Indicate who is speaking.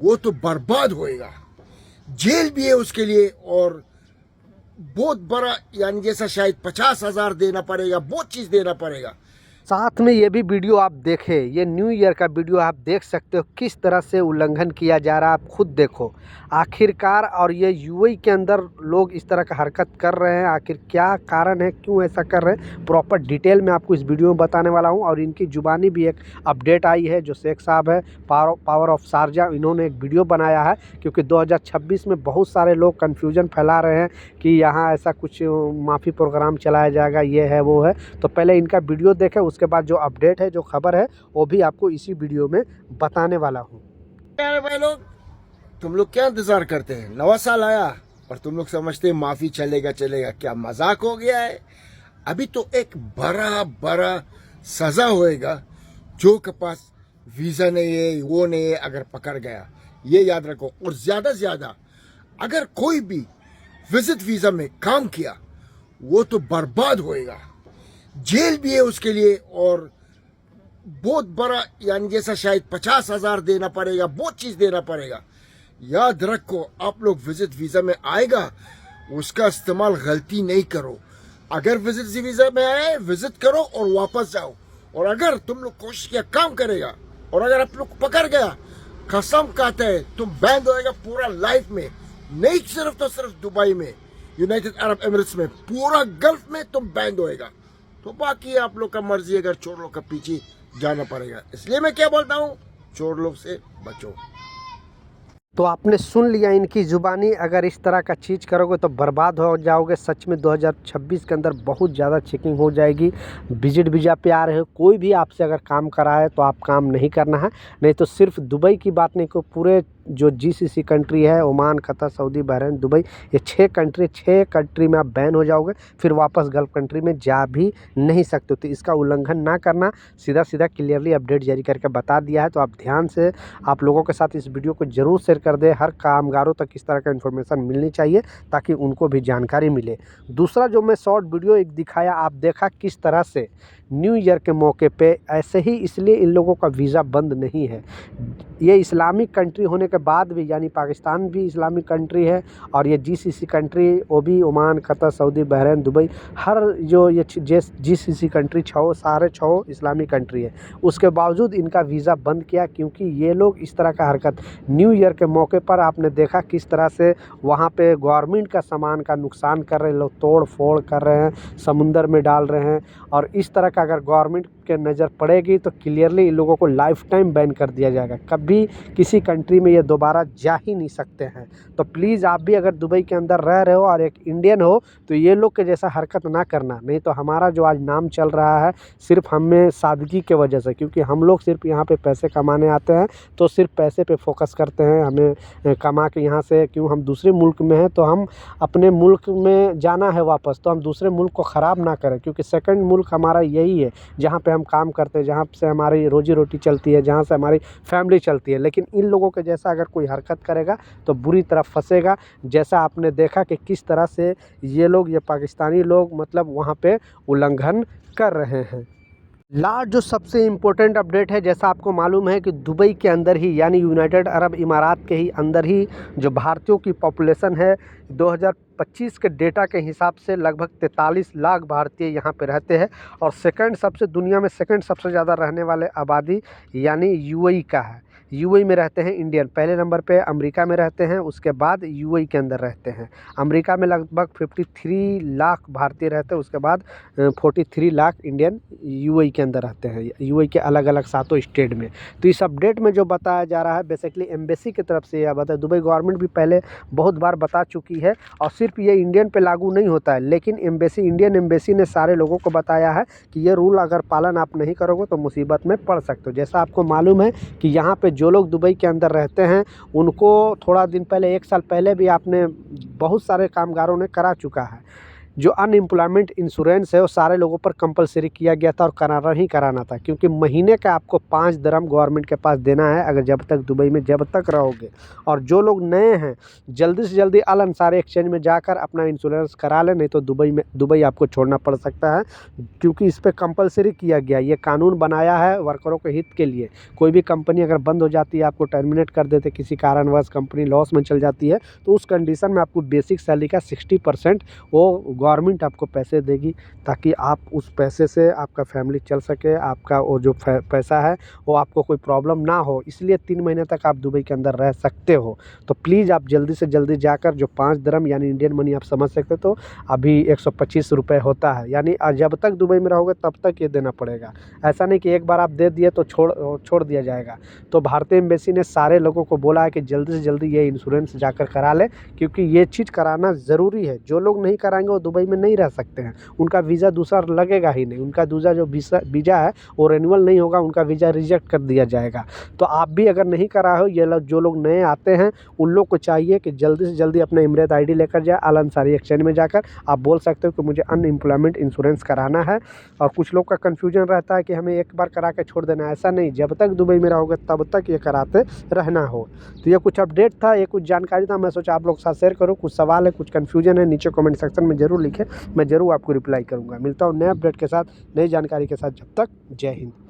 Speaker 1: वो तो बर्बाद होएगा। जेल भी है उसके लिए, और बहुत बड़ा, यानी जैसा शायद 50,000 देना पड़ेगा, बहुत चीज देना पड़ेगा।
Speaker 2: साथ में ये भी वीडियो आप देखें, ये न्यू ईयर का वीडियो आप देख सकते हो किस तरह से उल्लंघन किया जा रहा है। आप खुद देखो आखिरकार, और ये यूएई के अंदर लोग इस तरह का हरकत कर रहे हैं, आखिर क्या कारण है, क्यों ऐसा कर रहे हैं, प्रॉपर डिटेल में आपको इस वीडियो में बताने वाला हूं। और इनकी ज़ुबानी भी एक अपडेट आई है, जो शेख साहब है पावर ऑफ शारजा, इन्होंने एक वीडियो बनाया है, क्योंकि 2026 में बहुत सारे लोग कन्फ्यूजन फैला रहे हैं कि यहाँ ऐसा कुछ माफ़ी प्रोग्राम चलाया जाएगा, ये है वो है। तो पहले इनका वीडियो देखें, उसके बाद जो अपडेट है, जो खबर है, वो भी आपको इसी वीडियो में बताने वाला हूँ।
Speaker 1: प्यारे भाई लोग, तुम लोग क्या इंतजार करते हैं? नवा साल आया और तुम लोग समझते हैं माफी चलेगा चलेगा, क्या मजाक हो गया है? अभी तो एक बड़ा बड़ा सजा होएगा जो के पास वीजा नहीं है, वो नहीं है, अगर पकड़ गया, ये याद रखो। और ज्यादा से ज्यादा अगर कोई भी विजिट वीजा में काम किया, वो तो बर्बाद होएगा। जेल भी है उसके लिए, और बहुत बड़ा, यानी जैसा शायद 50,000 देना पड़ेगा, बहुत चीज देना पड़ेगा। याद रखो, आप लोग विजिट वीजा में आएगा, उसका इस्तेमाल गलती नहीं करो। अगर विजिट वीजा में आए, विजिट करो और वापस जाओ। और अगर तुम लोग कोशिश किया काम करेगा, और अगर आप लोग पकड़ गया, कसम कहते हैं तुम बैंड होएगा पूरा लाइफ में। नहीं सिर्फ तो सिर्फ दुबई में, यूनाइटेड अरब एमिरेट्स में, पूरा गल्फ में तुम बैंड होएगा। तो बाकी आप लोग का मर्जी, अगर चोर लोग का पीछे जाना पड़ेगा। इसलिए मैं क्या बोलता हूँ, चोर लोग से बचो।
Speaker 2: तो आपने सुन लिया इनकी ज़ुबानी, अगर इस तरह का चीज़ करोगे तो बर्बाद हो जाओगे। सच में 2026 के अंदर बहुत ज़्यादा चेकिंग हो जाएगी। विजिट वीज़ा पे आ रहे हो, कोई भी आपसे अगर काम कराए तो आप काम नहीं करना है। नहीं तो सिर्फ दुबई की बात नहीं, को पूरे जो जीसीसी कंट्री है, Oman, Qatar, Saudi, Bahrain, Dubai, ये 6 कंट्री में आप बैन हो जाओगे, फिर वापस गल्फ कंट्री में जा भी नहीं सकते। तो इसका उल्लंघन ना करना, सीधा सीधा क्लियरली अपडेट जारी करके बता दिया है। तो आप ध्यान से आप लोगों के साथ इस वीडियो को ज़रूर शेयर कर दें। हर कामगारों तक इस तरह का इन्फॉर्मेशन मिलनी चाहिए, ताकि उनको भी जानकारी मिले। दूसरा जो मैं शॉर्ट वीडियो एक दिखाया, आप देखा किस तरह से न्यू ईयर के मौके पे ऐसे ही, इसलिए इन लोगों का वीज़ा बंद नहीं है। ये इस्लामिक कंट्री होने के बाद भी, यानी पाकिस्तान भी इस्लामिक कंट्री है, और ये जीसीसी कंट्री, वो भी Oman, Qatar, Saudi, Bahrain, Dubai, हर जो ये जीसीसी कंट्री सारे 6 इस्लामिक कंट्री है। उसके बावजूद इनका वीज़ा बंद किया, क्योंकि ये लोग इस तरह का हरकत न्यू ईयर के मौके पर, आपने देखा किस तरह से वहाँ पे गवर्नमेंट का सामान का नुकसान कर रहे हैं लोग, तोड़ फोड़ कर रहे हैं, समुंदर में डाल रहे हैं। और इस तरह का अगर गवर्नमेंट के नज़र पड़ेगी तो क्लियरली इन लोगों को लाइफ टाइम बैन कर दिया जाएगा। कभी किसी कंट्री में ये दोबारा जा ही नहीं सकते हैं। तो प्लीज़ आप भी अगर दुबई के अंदर रह रहे हो और एक इंडियन हो, तो ये लोग के जैसा हरकत ना करना। नहीं तो हमारा जो आज नाम चल रहा है, सिर्फ हमें सादगी के वजह से, क्योंकि हम लोग सिर्फ यहाँ पे पैसे कमाने आते हैं, तो सिर्फ पैसे पे फोकस करते हैं। हमें कमा के यहाँ से, क्यों हम दूसरे मुल्क में हैं, तो हम अपने मुल्क में जाना है वापस, तो हम दूसरे मुल्क को ख़राब ना करें, क्योंकि सेकंड मुल्क हमारा यही है जहाँ पे हम काम करते हैं, जहाँ से हमारी रोजी रोटी चलती है, जहाँ से हमारी फैमिली चलती है। लेकिन इन लोगों के जैसा अगर कोई हरकत करेगा तो बुरी तरह फंसेगा। जैसा आपने देखा कि किस तरह से ये लोग, ये पाकिस्तानी लोग, मतलब वहाँ पे उल्लंघन कर रहे हैं। लास्ट जो सबसे इम्पोर्टेंट अपडेट है, जैसा आपको मालूम है कि दुबई के अंदर ही, यानी यूनाइटेड अरब इमारात के ही अंदर ही, जो भारतीयों की पॉपुलेशन है, 2025 के डेटा के हिसाब से लगभग 43 लाख भारतीय यहाँ पे रहते हैं। और दुनिया में सेकंड सबसे ज़्यादा रहने वाले आबादी यानी यूएई का है। यूएई में रहते हैं इंडियन, पहले नंबर पे अमेरिका में रहते हैं, उसके बाद यूएई के अंदर रहते हैं। अमेरिका में लगभग 53 लाख भारतीय रहते हैं, उसके बाद 43 लाख इंडियन यूएई के अंदर रहते हैं, यूएई के अलग अलग 7 स्टेट में। तो इस अपडेट में जो बताया जा रहा है, बेसिकली एम्बेसी की तरफ से यह बताया। दुबई गवर्नमेंट भी पहले बहुत बार बता चुकी है, और सिर्फ ये इंडियन पे लागू नहीं होता है, लेकिन इंडियन एम्बेसी ने सारे लोगों को बताया है कि ये रूल अगर पालन आप नहीं करोगे तो मुसीबत में पड़ सकते हो। जैसा आपको मालूम है कि यहाँ पे जो लोग दुबई के अंदर रहते हैं, उनको थोड़ा दिन पहले, 1 साल पहले भी आपने बहुत सारे कामगारों ने करा चुका है। जो अनएम्प्लॉयमेंट इंश्योरेंस है वो सारे लोगों पर कंपलसरी किया गया था और कराना ही कराना था, क्योंकि महीने का आपको 5 दिरहम गवर्नमेंट के पास देना है अगर जब तक दुबई में जब तक रहोगे। और जो लोग नए हैं जल्दी से जल्दी अल अंसारी एक्सचेंज में जाकर अपना इंश्योरेंस करा लें, नहीं तो दुबई आपको छोड़ना पड़ सकता है, क्योंकि इस पर कंपलसरी किया गया। ये कानून बनाया है वर्करों के हित के लिए। कोई भी कंपनी अगर बंद हो जाती है, आपको टर्मिनेट कर देते, किसी कारणवश कंपनी लॉस में चल जाती है, तो उस कंडीशन में आपको बेसिक सैलरी का 60% वो गवर्नमेंट आपको पैसे देगी, ताकि आप उस पैसे से आपका फैमिली चल सके, आपका वो जो पैसा है वो आपको कोई प्रॉब्लम ना हो। इसलिए 3 महीने तक आप दुबई के अंदर रह सकते हो। तो प्लीज़ आप जल्दी से जल्दी जाकर, जो 5 दिरहम यानी इंडियन मनी आप समझ सकते, तो अभी 125 रुपये होता है, यानी जब तक दुबई में रहोगे तब तक ये देना पड़ेगा। ऐसा नहीं कि एक बार आप दे दिए तो छोड़ दिया जाएगा। तो भारतीय एम्बेसी ने सारे लोगों को बोला है कि जल्दी से जल्दी ये इंश्योरेंस जाकर करा लें, क्योंकि ये चीज़ कराना ज़रूरी है। जो लोग नहीं कराएंगे वो दुबई में नहीं रह सकते हैं, उनका वीज़ा दूसरा लगेगा ही नहीं, उनका दूसरा जो वीज़ा है वो रिन्यूअल नहीं होगा, उनका वीज़ा रिजेक्ट कर दिया जाएगा। तो आप भी अगर नहीं कराए हो, ये लोग जो लोग नए आते हैं उन लोग को चाहिए कि जल्दी से जल्दी अपना इमरात ID लेकर जाए। अल अंसारी एक्सचेंज में जाकर आप बोल सकते हो कि मुझे अनएम्प्लॉयमेंट इंश्योरेंस कराना है। और कुछ लोग का कन्फ्यूजन रहता है कि हमें एक बार करा के छोड़ देना है, ऐसा नहीं, जब तक दुबई में रहोगे तब तक ये कराते रहना हो। तो ये कुछ अपडेट था, ये कुछ जानकारी था, मैं सोचा आप लोग के साथ शेयर करूँ। कुछ सवाल है, कुछ कन्फ्यूजन है, नीचे कमेंट सेक्शन में ज़रूर लिखें, मैं ज़रूर आपको रिप्लाई करूँगा। मिलता हूँ नए अपडेट के साथ, नई जानकारी के साथ। जब तक जय हिंद।